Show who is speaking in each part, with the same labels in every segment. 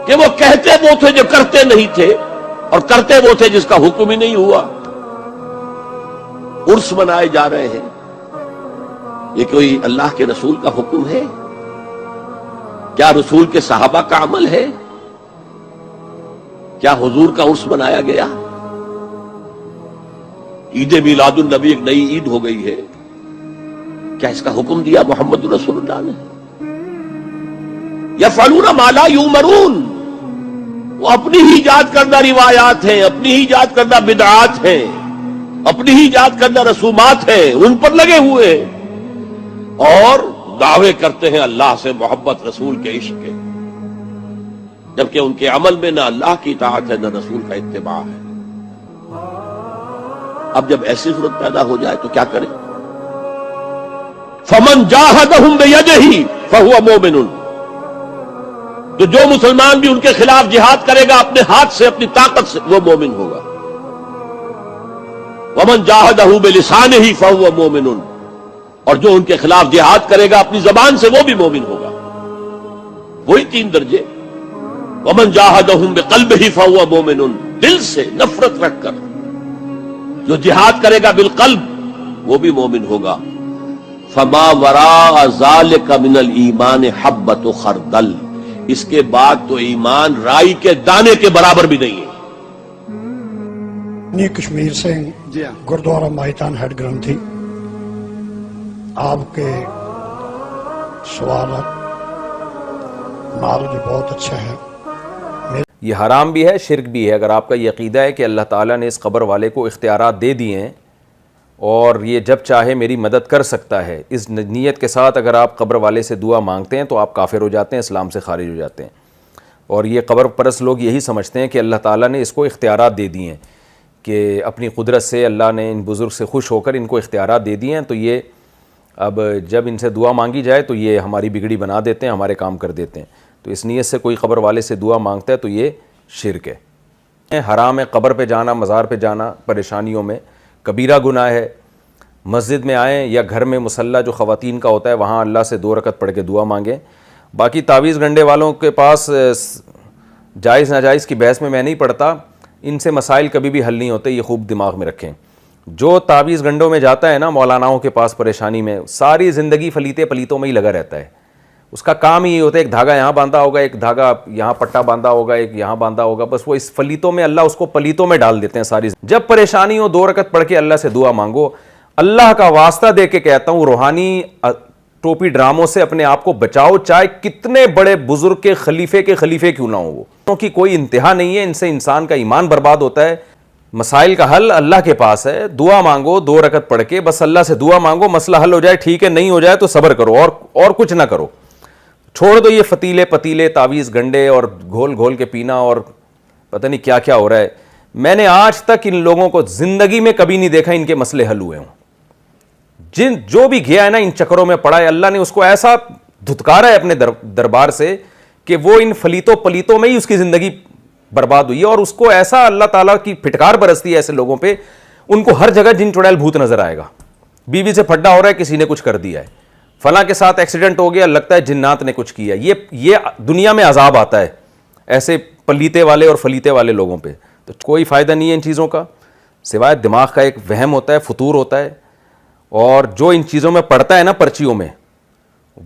Speaker 1: کہ وہ کہتے وہ تھے جو کرتے نہیں تھے، اور کرتے وہ تھے جس کا حکم ہی نہیں ہوا۔ عرس منائے جا رہے ہیں، یہ کوئی اللہ کے رسول کا حکم ہے؟ کیا رسول کے صحابہ کا عمل ہے؟ کیا حضور کا عرس منایا گیا؟ عید میلاد النبی ایک نئی عید ہو گئی ہے، کیا اس کا حکم دیا محمد رسول اللہ نے؟ یفعلون ما لا یؤمرون، وہ اپنی ہی ایجاد کردہ روایات ہیں، اپنی ہی ایجاد کردہ بدعات ہیں، اپنی ہی ایجاد کردہ رسومات ہیں، ان پر لگے ہوئے ہیں، اور دعوے کرتے ہیں اللہ سے محبت، رسول کے عشق کے، جبکہ ان کے عمل میں نہ اللہ کی اطاعت ہے نہ رسول کا اتباع ہے۔ اب جب ایسی صورت پیدا ہو جائے تو کیا کریں؟ فمن جاہدہم بیدہ فہو مومن، تو جو مسلمان بھی ان کے خلاف جہاد کرے گا اپنے ہاتھ سے، اپنی طاقت سے، وہ مومن ہوگا۔ ومن جاہدہ بلسانہ فہو مومن، اور جو ان کے خلاف جہاد کرے گا اپنی زبان سے، وہ بھی مومن ہوگا۔ وہی 3 درجے۔ ومن جاہدہم بقلبہ فہو مومن، دل سے نفرت رکھ کر جو جہاد کرے گا بالقلب، وہ بھی مومن ہوگا۔ فما وراء ذلک من الایمان حبۃ خردل، اس کے بعد تو ایمان رائی کے دانے کے برابر بھی نہیں ہے۔
Speaker 2: کشمیر سے گردوارہ ماہیتان ہیڈ گرنتھی، آپ کے سوالات نالج بہت اچھا ہے۔
Speaker 3: یہ حرام بھی ہے، شرک بھی ہے۔ اگر آپ کا یہ عقیدہ ہے کہ اللہ تعالیٰ نے اس قبر والے کو اختیارات دے دیے ہیں اور یہ جب چاہے میری مدد کر سکتا ہے، اس نیت کے ساتھ اگر آپ قبر والے سے دعا مانگتے ہیں تو آپ کافر ہو جاتے ہیں، اسلام سے خارج ہو جاتے ہیں۔ اور یہ قبر پرست لوگ یہی سمجھتے ہیں کہ اللہ تعالیٰ نے اس کو اختیارات دے دیے ہیں، کہ اپنی قدرت سے اللہ نے ان بزرگ سے خوش ہو کر ان کو اختیارات دے دیے ہیں، تو یہ اب جب ان سے دعا مانگی جائے تو یہ ہماری بگڑی بنا دیتے ہیں، ہمارے کام کر دیتے ہیں۔ تو اس نیت سے کوئی قبر والے سے دعا مانگتا ہے تو یہ شرک ہے۔ حرام ہے قبر پہ جانا، مزار پہ جانا پریشانیوں میں، کبیرہ گناہ ہے۔ مسجد میں آئیں یا گھر میں مصلی جو خواتین کا ہوتا ہے وہاں اللہ سے 2 رکعت پڑھ کے دعا مانگیں۔ باقی تعویذ گنڈے والوں کے پاس جائز ناجائز کی بحث میں نہیں پڑتا، ان سے مسائل کبھی بھی حل نہیں ہوتے، یہ خوب دماغ میں رکھیں۔ جو تعویذ گنڈوں میں جاتا ہے نا مولاناؤں کے پاس پریشانی میں، ساری زندگی فلیتے پلیتوں میں ہی لگا رہتا ہے۔ اس کا کام ہی یہ ہوتا ہے، ایک دھاگا یہاں باندھا ہوگا، ایک دھاگا یہاں پٹا باندھا ہوگا، ایک یہاں باندھا ہوگا، بس وہ اس فلیتوں میں اللہ اس کو پلیتوں میں ڈال دیتے ہیں ساری۔ جب پریشانی ہو 2 رکعت پڑھ کے اللہ سے دعا مانگو۔ اللہ کا واسطہ دے کے کہتا ہوں، روحانی ٹوپی ڈراموں سے اپنے آپ کو بچاؤ، چاہے کتنے بڑے بزرگ کے خلیفے کیوں نہ ہو وہ، کیونکہ کوئی انتہا نہیں ہے، ان سے انسان کا ایمان برباد ہوتا ہے۔ مسائل کا حل اللہ کے پاس ہے، دعا مانگو 2 رکعت پڑھ کے، بس اللہ سے دعا مانگو، مسئلہ حل ہو جائے ٹھیک ہے، نہیں ہو جائے تو صبر کرو، اور کچھ نہ کرو۔ چھوڑ دو یہ فتیلے پتیلے تعویذ گنڈے اور گھول گھول کے پینا اور پتہ نہیں کیا کیا ہو رہا ہے۔ میں نے آج تک ان لوگوں کو زندگی میں کبھی نہیں دیکھا ان کے مسئلے حل ہوئے ہوں۔ جو بھی گیا ہے نا ان چکروں میں پڑا ہے، اللہ نے اس کو ایسا دھتکارا ہے اپنے دربار سے کہ وہ ان فلیتوں پلیتوں میں ہی اس کی زندگی برباد ہوئی ہے، اور اس کو ایسا اللہ تعالیٰ کی پھٹکار برستی ہے ایسے لوگوں پہ، ان کو ہر جگہ جن چڑیل بھوت نظر آئے گا۔ بیوی سے پھڈا ہو رہا ہے، کسی نے کچھ کر دیا ہے، فلاں کے ساتھ ایکسیڈنٹ ہو گیا، لگتا ہے جنات نے کچھ کیا۔ یہ دنیا میں عذاب آتا ہے ایسے پلیتے والے اور فلیتے والے لوگوں پہ۔ تو کوئی فائدہ نہیں ہے ان چیزوں کا، سوائے دماغ کا ایک وہم ہوتا ہے، فطور ہوتا ہے، اور جو ان چیزوں میں پڑتا ہے نا پرچیوں میں،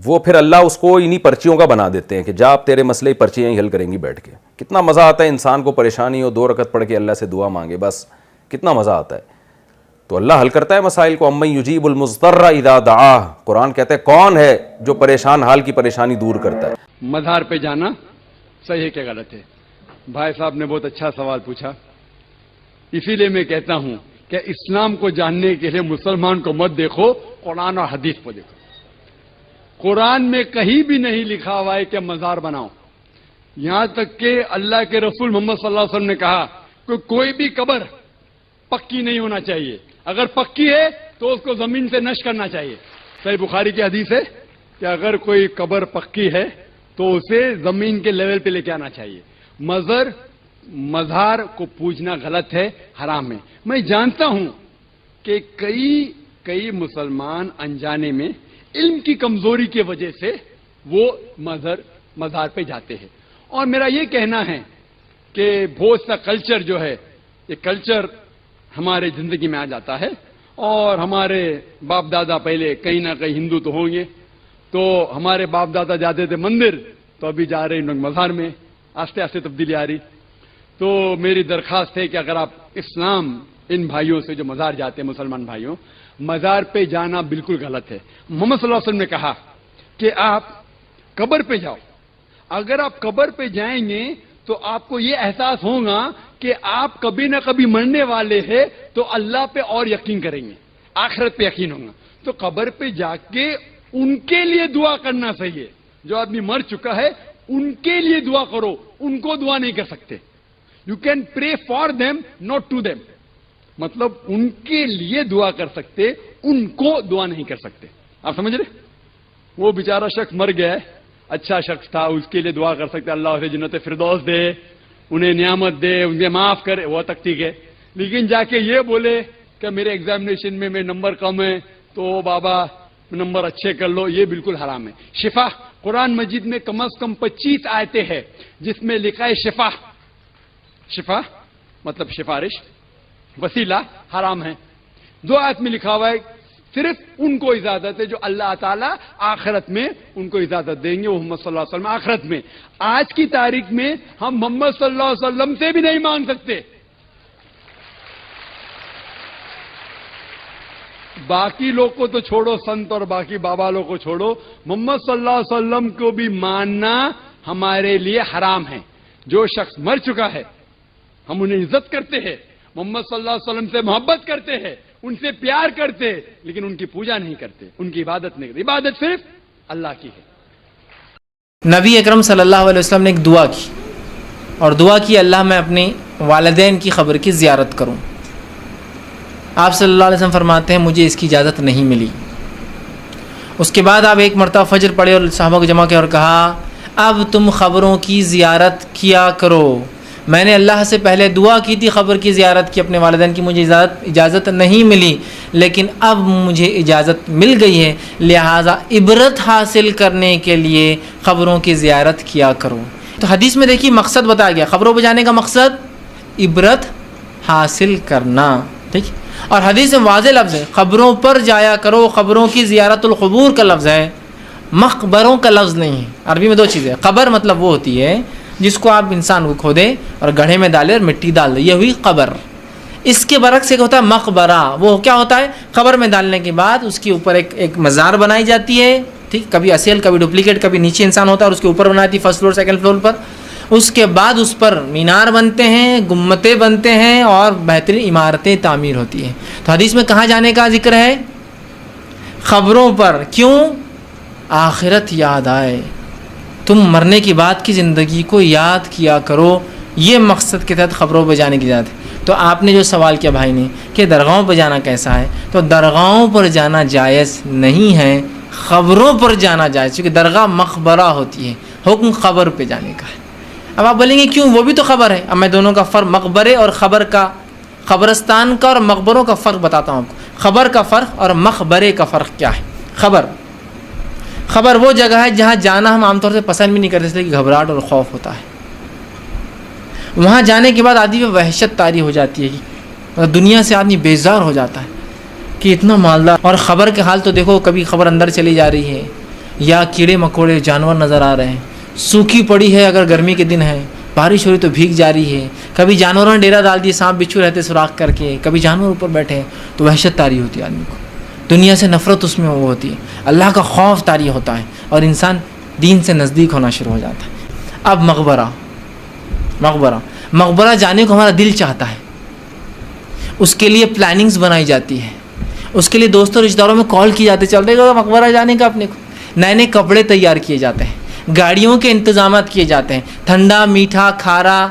Speaker 3: وہ پھر اللہ اس کو انہی پرچیوں کا بنا دیتے ہیں کہ جا اب تیرے مسئلے پرچیاں ہی حل کریں گی بیٹھ کے۔ کتنا مزہ آتا ہے انسان کو پریشانی ہو 2 رکعت پڑھ کے اللہ سے دعا مانگے، بس کتنا مزہ آتا ہے۔ تو اللہ حل کرتا ہے مسائل کو۔ امن یجیب المضطر اذا دعاہ، قرآن کہتا ہے کون ہے جو پریشان حال کی پریشانی دور کرتا ہے۔
Speaker 4: مزار پہ جانا صحیح ہے کہ غلط ہے؟ بھائی صاحب نے بہت اچھا سوال پوچھا، اسی لیے میں کہتا ہوں کہ اسلام کو جاننے کے لیے مسلمان کو مت دیکھو، قرآن اور حدیث کو دیکھو۔ قرآن میں کہیں بھی نہیں لکھا ہوا ہے کہ مزار بناؤ، یہاں تک کہ اللہ کے رسول محمد صلی اللہ علیہ وسلم نے کہا کہ کوئی بھی قبر پکی نہیں ہونا چاہیے، اگر پکی ہے تو اس کو زمین سے نش کرنا چاہیے۔ صحیح بخاری کی حدیث ہے کہ اگر کوئی قبر پکی ہے تو اسے زمین کے لیول پہ لے کے آنا چاہیے۔ مزار کو پوجنا غلط ہے، حرام ہے۔ میں جانتا ہوں کہ کئی مسلمان انجانے میں علم کی کمزوری کی وجہ سے وہ مزار پہ جاتے ہیں، اور میرا یہ کہنا ہے کہ بہت سا کلچر جو ہے، یہ کلچر ہمارے زندگی میں آ جاتا ہے، اور ہمارے باپ دادا پہلے کہیں نہ کہیں ہندو تو ہوں گے، تو ہمارے باپ دادا جاتے تھے مندر، تو ابھی جا رہے ہیں لوگ مزار میں، آہستہ آہستہ تبدیلی آ رہی. تو میری درخواست ہے کہ اگر آپ اسلام ان بھائیوں سے جو مزار جاتے ہیں، مسلمان بھائیوں، مزار پہ جانا بالکل غلط ہے. محمد صلی اللہ علیہ وسلم نے کہا کہ آپ قبر پہ جاؤ. اگر آپ قبر پہ جائیں گے تو آپ کو یہ احساس ہوگا کہ آپ کبھی نہ کبھی مرنے والے ہیں، تو اللہ پہ اور یقین کریں گے، آخرت پہ یقین ہوگا. تو قبر پہ جا کے ان کے لیے دعا کرنا صحیح ہے. جو آدمی مر چکا ہے ان کے لیے دعا کرو، ان کو دعا نہیں کر سکتے. You can pray for them not to them, مطلب ان کے لیے دعا کر سکتے، ان کو دعا نہیں کر سکتے. آپ سمجھ رہے؟ وہ بیچارہ شخص مر گیا ہے، اچھا شخص تھا، اس کے لیے دعا کر سکتے اللہ اسے جنت فردوس دے، انہیں نعمت دے، انہیں معاف کرے، وہ تک ٹھیک ہے. لیکن جا کے یہ بولے کہ میرے ایگزامینیشن میں میرے نمبر کم ہے تو بابا نمبر اچھے کر لو، یہ بالکل حرام ہے. شفا، قرآن مجید میں کم از کم 25 آیتیں ہیں جس میں لکھا ہے شفا. شفا مطلب سفارش، وسیلہ حرام ہے. 2 آیت میں لکھا ہوا ہے صرف ان کو اجازت ہے جو اللہ تعالیٰ آخرت میں ان کو اجازت دیں گے، وہ محمد صلی اللہ علیہ وسلم آخرت میں. آج کی تاریخ میں ہم محمد صلی اللہ علیہ وسلم سے بھی نہیں مانگ سکتے. باقی لوگ کو تو چھوڑو، سنت اور باقی بابا لوگ کو چھوڑو، محمد صلی اللہ علیہ وسلم کو بھی ماننا ہمارے لیے حرام ہے. جو شخص مر چکا ہے ہم انہیں عزت کرتے ہیں، محمد صلی اللہ علیہ وسلم سے محبت کرتے ہیں، ان سے پیار کرتے ہیں، لیکن ان کی پوجا نہیں کرتے، ان کی عبادت نہیں کرتے. عبادت صرف اللہ کی ہے.
Speaker 5: نبی اکرم صلی اللہ علیہ وسلم نے ایک دعا کی، اور دعا کی اللہ میں اپنے والدین کی قبر کی زیارت کروں. آپ صلی اللہ علیہ وسلم فرماتے ہیں مجھے اس کی اجازت نہیں ملی. اس کے بعد آپ ایک مرتبہ فجر پڑھے اور صحابہ کو جمع کیا اور کہا اب تم قبروں کی زیارت کیا کرو. میں نے اللہ سے پہلے دعا کی تھی قبر کی زیارت کی اپنے والدین کی، مجھے اجازت نہیں ملی، لیکن اب مجھے اجازت مل گئی ہے، لہٰذا عبرت حاصل کرنے کے لیے قبروں کی زیارت کیا کرو. تو حدیث میں دیکھیے مقصد بتایا گیا، قبروں پہ جانے کا مقصد عبرت حاصل کرنا. ٹھیک، اور حدیث میں واضح لفظ ہے قبروں پر جایا کرو. قبروں کی زیارت القبور کا لفظ ہے، مقبروں کا لفظ نہیں ہے. عربی میں 2 چیزیں، قبر مطلب وہ ہوتی ہے جس کو آپ انسان کو کھودیں اور گڑھے میں ڈالیں اور مٹی ڈال دیں، یہ ہوئی قبر. اس کے برعکس ایک ہوتا ہے مقبرہ. وہ کیا ہوتا ہے؟ قبر میں ڈالنے کے بعد اس کے اوپر ایک مزار بنائی جاتی ہے، ٹھیک، کبھی اصل کبھی ڈپلیکیٹ، کبھی نیچے انسان ہوتا ہے اور اس کے اوپر بنائی جاتی ہے، فرسٹ فلور سیکنڈ فلور پر. اس کے بعد اس پر مینار بنتے ہیں، گنبدیں بنتے ہیں اور بہترین عمارتیں تعمیر ہوتی ہیں. تو حدیث میں کہاں جانے کا ذکر ہے؟ قبروں پر. کیوں؟ آخرت یاد آئے، تم مرنے کے بعد کی زندگی کو یاد کیا کرو. یہ مقصد کے تحت قبروں پہ جانے کی اجازت ہے. تو آپ نے جو سوال کیا بھائی نے کہ درگاہوں پہ جانا کیسا ہے، تو درگاہوں پر جانا جائز نہیں ہے، قبروں پر جانا جائز، کیونکہ درگاہ مقبرہ ہوتی ہے، حکم قبر پہ جانے کا ہے. اب آپ بولیں گے کیوں؟ وہ بھی تو خبر ہے. اب میں دونوں کا فرق، مقبرے اور خبر کا، قبرستان کا اور مقبروں کا فرق بتاتا ہوں آپ کو. خبر کا فرق اور مقبرے کا فرق کیا ہے. خبر وہ جگہ ہے جہاں جانا ہم عام طور سے پسند بھی نہیں کرتے، اس لیے کہ گھبراہٹ اور خوف ہوتا ہے. وہاں جانے کے بعد آدمی میں وحشت طاری ہو جاتی ہے، کہ دنیا سے آدمی بیزار ہو جاتا ہے کہ اتنا مالدار. اور خبر کے حال تو دیکھو، کبھی خبر اندر چلی جا رہی ہے یا کیڑے مکوڑے جانور نظر آ رہے ہیں، سوکھی پڑی ہے اگر گرمی کے دن ہے، بارش ہو رہی تو بھیگ جا رہی ہے، کبھی جانوروں نے ڈیرا ڈال دی، سانپ بچھو رہتے سوراخ کر کے، کبھی جانور اوپر بیٹھے ہیں، تو وحشت طاری ہوتی ہے آدمی کو. دنیا سے نفرت اس میں وہ ہوتی ہے، اللہ کا خوف طاری ہوتا ہے اور انسان دین سے نزدیک ہونا شروع ہو جاتا ہے. اب مقبرہ جانے کو ہمارا دل چاہتا ہے، اس کے لیے پلاننگز بنائی جاتی ہے، اس کے لیے دوستوں رشتہ داروں میں کال کی جاتی ہے، چل رہے گا مقبرہ جانے کا اپنے کو. نئے کپڑے تیار کیے جاتے ہیں، گاڑیوں کے انتظامات کیے جاتے ہیں، ٹھنڈا میٹھا کھارا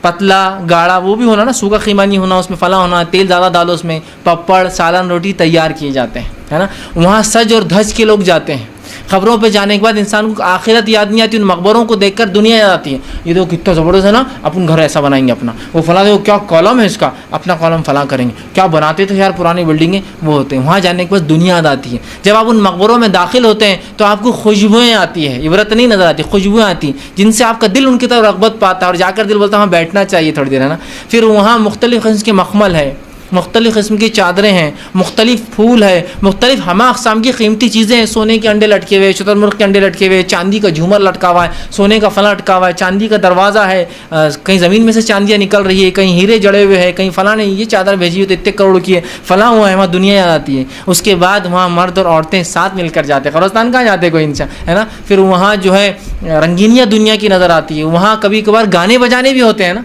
Speaker 5: پتلا گاڑھا وہ بھی ہونا نا، سوکھا قیمہ نہیں ہونا، اس میں فلاں ہونا، تیل زیادہ ڈالو اس میں، پپڑ سالن روٹی تیار کیے جاتے ہیں، ہے نا. وہاں سج اور دھج کے لوگ جاتے ہیں، قبروں پہ جانے کے بعد انسان کو آخرت یاد نہیں آتی, ان مقبروں کو دیکھ کر دنیا یاد آتی ہے. یہ تو کتنا زبردست ہے نا, اپن گھر ایسا بنائیں گے اپنا, وہ فلاں دیکھو کیا کالم ہے اس کا, اپنا کالم فلاں کریں گے, کیا بناتے تھے یار پرانی بلڈنگیں, وہ ہوتے ہیں. وہاں جانے کے بعد دنیا یاد آتی ہے. جب آپ ان مقبروں میں داخل ہوتے ہیں تو آپ کو خوشبوئیں آتی ہے, عبرت نہیں نظر آتی, خوشبوئیں آتی ہیں جن سے آپ کا دل ان کی طرف رغبت پاتا ہے, اور جا کر دل بولتا ہے وہاں بیٹھنا چاہیے تھوڑی دیر, ہے نا. پھر وہاں مختلف قسم کے مخمل ہے, مختلف قسم کی چادریں ہیں, مختلف پھول ہے, مختلف ہمہ اقسام کی قیمتی چیزیں ہیں. سونے کے انڈے لٹکے ہوئے, شتر مرغ کے انڈے لٹکے ہوئے, چاندی کا جھومر لٹکا ہوا ہے, سونے کا فلاں لٹکا ہوا ہے, چاندی کا دروازہ ہے, کہیں زمین میں سے چاندیاں نکل رہی ہے, کہیں ہیرے جڑے ہوئے ہیں, کہیں فلاں نے یہ چادر بھیجی ہوئی تو اتنے کروڑ کی ہے, فلاں ہوا ہے. وہاں دنیا یاد آتی ہے. اس کے بعد وہاں مرد اور عورتیں ساتھ مل کر جاتے ہیں. قبرستان کہاں جاتے کوئی انسان, ہے نا. پھر وہاں جو ہے رنگینیاں دنیا کی نظر آتی ہے. وہاں کبھی کبھار گانے بجانے بھی ہوتے ہیں نا,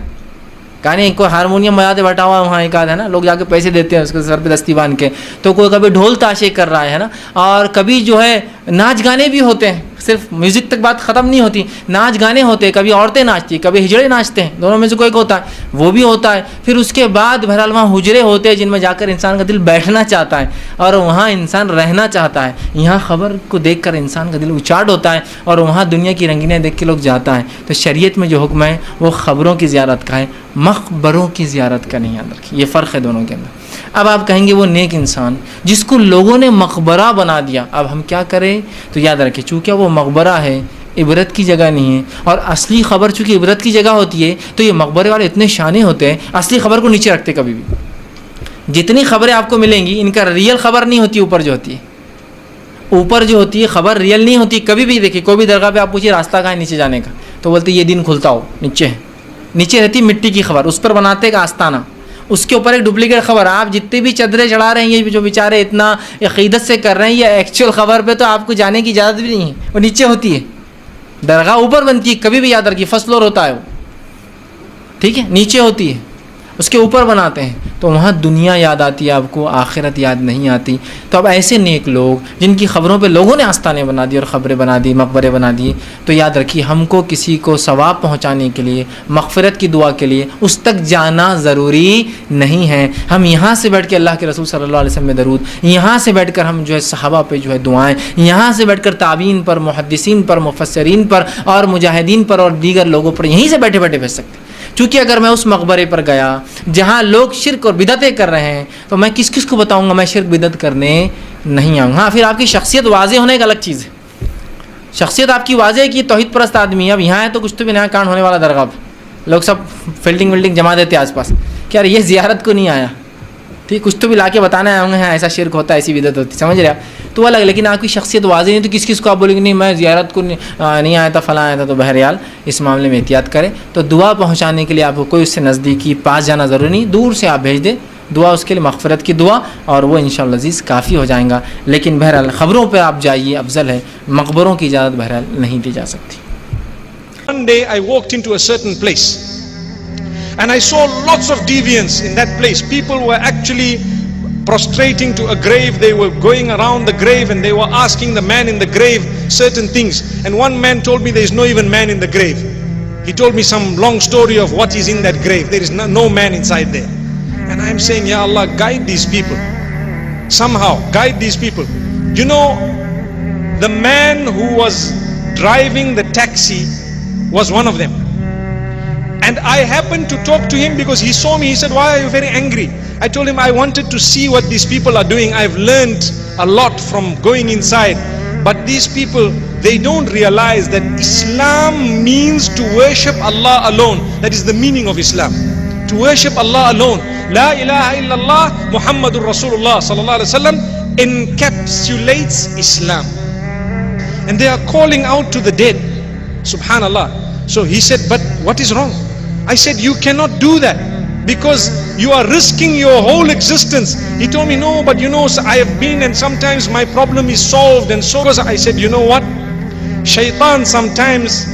Speaker 5: گانے, کوئی ہارمونیم بجاتے بیٹھا ہوا وہاں ایک آدھ, ہے نا, لوگ جا کے پیسے دیتے ہیں اس کے سر پہ دستی باندھ کے, تو کوئی کبھی ڈھول تاشے کر رہا ہے نا. اور کبھی جو ہے ناچ گانے بھی ہوتے ہیں, صرف میوزک تک بات ختم نہیں ہوتی, ناچ گانے ہوتے ہیں. کبھی عورتیں ناچتی ہیں, کبھی ہجڑے ناچتے ہیں, دونوں میں سے کوئی ایک ہوتا ہے, وہ بھی ہوتا ہے. پھر اس کے بعد بہرحال وہاں حجرے ہوتے ہیں جن میں جا کر انسان کا دل بیٹھنا چاہتا ہے اور وہاں انسان رہنا چاہتا ہے. یہاں خبر کو دیکھ کر انسان کا دل اچاٹ ہوتا ہے اور وہاں دنیا کی رنگینیاں دیکھ کے لوگ جاتا ہے. تو شریعت میں جو حکم ہے وہ خبروں کی زیارت کا ہے, مقبروں کی زیارت کا نہیں. یاد رکھیے یہ فرق ہے دونوں کے اندر. اب آپ کہیں گے وہ نیک انسان جس کو لوگوں نے مقبرہ بنا دیا, اب ہم کیا کریں؟ تو یاد رکھیں چونکہ وہ مقبرہ ہے, عبرت کی جگہ نہیں ہے, اور اصلی خبر چونکہ عبرت کی جگہ ہوتی ہے تو یہ مقبرے والے اتنے شانے ہوتے ہیں, اصلی خبر کو نیچے رکھتے کبھی بھی. جتنی خبریں آپ کو ملیں گی ان کا ریئل خبر نہیں ہوتی, اوپر جو ہوتی ہے, اوپر جو ہوتی ہے خبر ریئل نہیں ہوتی کبھی بھی. دیکھیے کوئی بھی درگاہ پہ آپ پوچھیے راستہ کہاں ہے نیچے جانے کا, تو بولتے یہ دن کھلتا ہو, نیچے ہے, نیچے رہتی مٹی کی خبر, اس پر بناتے ایک آستانہ, اس کے اوپر ایک ڈپلیکیٹ خبر. آپ جتنے بھی چادریں چڑھا رہے ہیں, یہ جو بیچارے اتنا عقیدت سے کر رہے ہیں, یہ ایکچوئل خبر پہ تو آپ کو جانے کی اجازت بھی نہیں ہے, وہ نیچے ہوتی ہے. درگاہ اوپر بنتی ہے, کبھی بھی یاد رکھیے فرسٹ فلور ہوتا ہے وہ, ٹھیک ہے, نیچے ہوتی ہے, اس کے اوپر بناتے ہیں. تو وہاں دنیا یاد آتی ہے آپ کو, آخرت یاد نہیں آتی. تو اب ایسے نیک لوگ جن کی خبروں پہ لوگوں نے آستانے بنا دی اور خبریں بنا دی, مقبرے بنا دیے, تو یاد رکھیے ہم کو کسی کو ثواب پہنچانے کے لیے, مغفرت کی دعا کے لیے اس تک جانا ضروری نہیں ہے. ہم یہاں سے بیٹھ کے اللہ کے رسول صلی اللہ علیہ وسلم میں درود, یہاں سے بیٹھ کر ہم جو ہے صحابہ پہ جو ہے دعائیں, یہاں سے بیٹھ کر تابعین پر, محدثین پر, مفسرین پر اور مجاہدین پر اور دیگر لوگوں پر یہیں سے بیٹھے بیٹھے بھیج سکتے ہیں. چونکہ اگر میں اس مقبرے پر گیا جہاں لوگ شرک اور بدعتیں کر رہے ہیں تو میں کس کس کو بتاؤں گا میں شرک بدعت کرنے نہیں آؤں. ہاں پھر آپ کی شخصیت واضح ہونے ایک الگ چیز ہے, شخصیت آپ کی واضح ہے کہ توحید پرست آدمی ہے. اب یہاں ہے تو کچھ تو بھی نیا کانڈ ہونے والا درگاہ پہ, لوگ سب فیلڈنگ ویلڈنگ جما دیتے آس پاس, کہ یار یہ زیارت کو نہیں آیا, ٹھیک, کچھ تو بھی لا کے بتانا آئے ہوں گے, ہاں ایسا شرک ہوتا ہے, ایسی بدعت ہوتی, سمجھ رہے آپ, تو الگ. لیکن آپ کی شخصیت واضح نہیں تو کس کس کو آپ بولیں گے نہیں میں زیارت کو نہیں آیا تھا, فلاں آیا تھا. تو بہرحال اس معاملے میں احتیاط کریں. تو دعا پہنچانے کے لیے آپ کو کوئی اس سے نزدیکی پاس جانا ضروری نہیں, دور سے آپ بھیج دیں دعا, اس کے لیے مغفرت کی دعا, اور وہ انشاءاللہ عزیز کافی ہو جائیں گا. لیکن بہرحال خبروں پہ آپ جائیے افضل ہے, مقبروں کی اجازت بہرحال نہیں دی جا سکتی.
Speaker 6: One day I walked into a certain place and I saw lots of deviance in that place. People were actually prostrating to a grave, they were going around the grave and they were asking the man in the grave certain things. And one man told me there is no even man in the grave. He told me some long story of what is in that grave. There is no man inside there. And I am saying, Ya Allah, guide these people. Somehow, guide these people. You know, the man who was driving the taxi was one of them. And I happened to talk to him because he saw me. He said, why are you very angry? I told him I wanted to see what these people are doing. I've learned a lot from going inside. But these people, they don't realize that Islam means to worship Allah alone. That is the meaning of Islam. To worship Allah alone. La ilaha illallah Muhammadur Rasulullah sallallahu alaihi wasallam encapsulates Islam. And they are calling out to the dead. Subhanallah. So he said, but what is wrong? I said, you cannot do that because you are risking your whole existence. He told me, no, but you know, I have been and sometimes my problem is solved. And so I said, you know what? Shaitan sometimes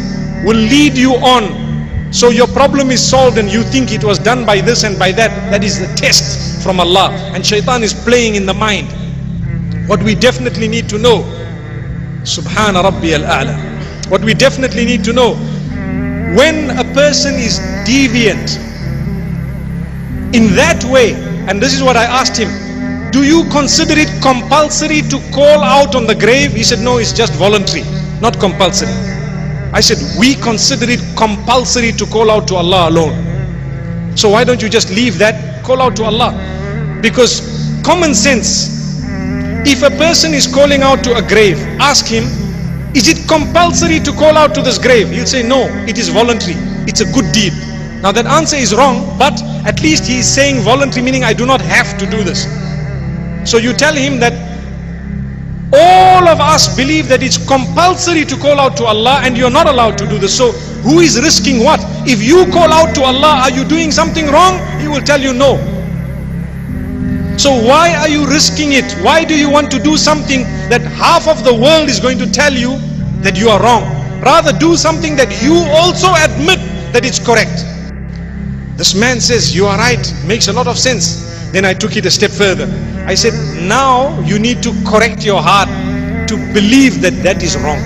Speaker 6: will lead you on. So your problem is solved and you think it was done by this and by that. That is the test from Allah. And Shaitan is playing in the mind. What we definitely need to know, Subhana Rabbi al-A'la. What we definitely need to know, when a person is deviant in that way, and this is what I asked him, do you consider it compulsory to call out on the grave? He said, no, it's just voluntary, not compulsory. I said, we consider it compulsory to call out to Allah alone. So why don't you just leave that, call out to Allah? Because common sense, if a person is calling out to a grave, ask him, is it compulsory to call out to this grave? He'll say, no, it is voluntary. It's a good deed. Now that answer is wrong, but at least he is saying voluntary, meaning I do not have to do this. So you tell him that all of us believe that it's compulsory to call out to Allah and you're not allowed to do this. So who is risking what? If you call out to Allah, are you doing something wrong? He will tell you no. So why are you risking it? Why do you want to do something that half of the world is going to tell you that you are wrong? Rather do something that you also admit that it's correct. This man says, you are right, makes a lot of sense. Then I took it a step further. I said, now you need to correct your heart to believe that that is wrong.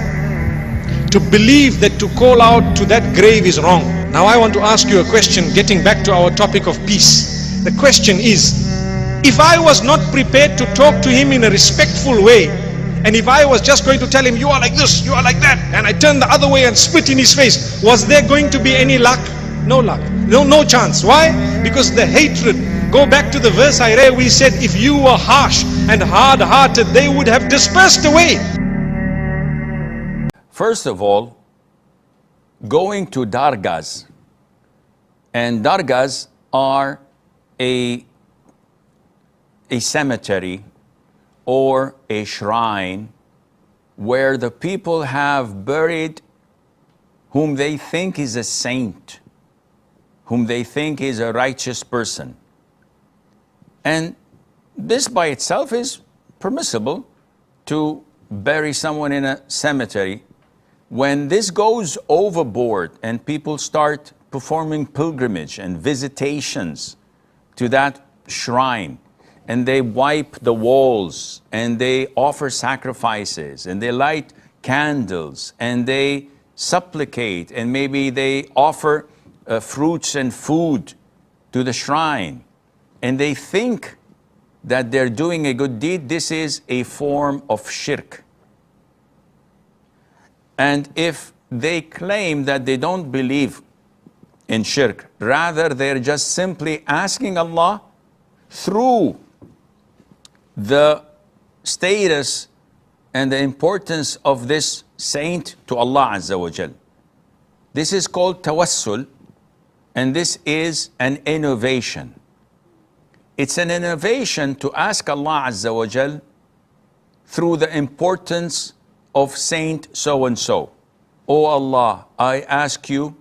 Speaker 6: To believe that to call out to that grave is wrong. Now I want to ask you a question, getting back to our topic of peace. The question is, if I was not prepared to talk to him in a respectful way, and if I was just going to tell him, you are like this, you are like that, and I turned the other way and spit in his face, was there going to be any luck? No luck. No chance. Why? Because the hatred. Go back to the verse I read. We said if you were harsh and hard-hearted, they would have dispersed away.
Speaker 7: First of all, going to dargahs, and dargahs are a cemetery or a shrine where the people have buried whom they think is a saint, whom they think is a righteous person. And this by itself is permissible, to bury someone in a cemetery. When this goes overboard and people start performing pilgrimage and visitations to that shrine, and they wipe the walls, and they offer sacrifices, and they light candles, and they supplicate, and maybe they offer fruits and food to the shrine, and they think that they're doing a good deed, this is a form of shirk. And if they claim that they don't believe in shirk, rather they're just simply asking Allah through the status and the importance of this saint to Allah Azza wa Jal. This is called tawassul, and this is an innovation. It's an innovation to ask Allah Azza wa Jal through the importance of Saint so-and-so. Oh Allah, I ask you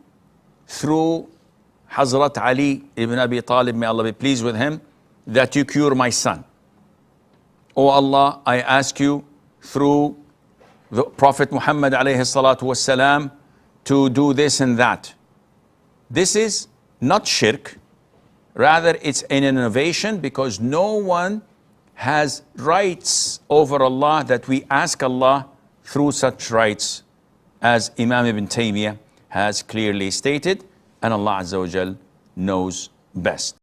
Speaker 7: through Hazrat Ali ibn Abi Talib, may Allah be pleased with him, that you cure my son. Oh Allah, I ask you through the Prophet Muhammad alayhi salatu wasalam to do this and that. This is not shirk, rather it's an innovation, because no one has rights over Allah that we ask Allah through such rights, as Imam Ibn Taymiyyah has clearly stated, and Allah Azza wa Jal knows best.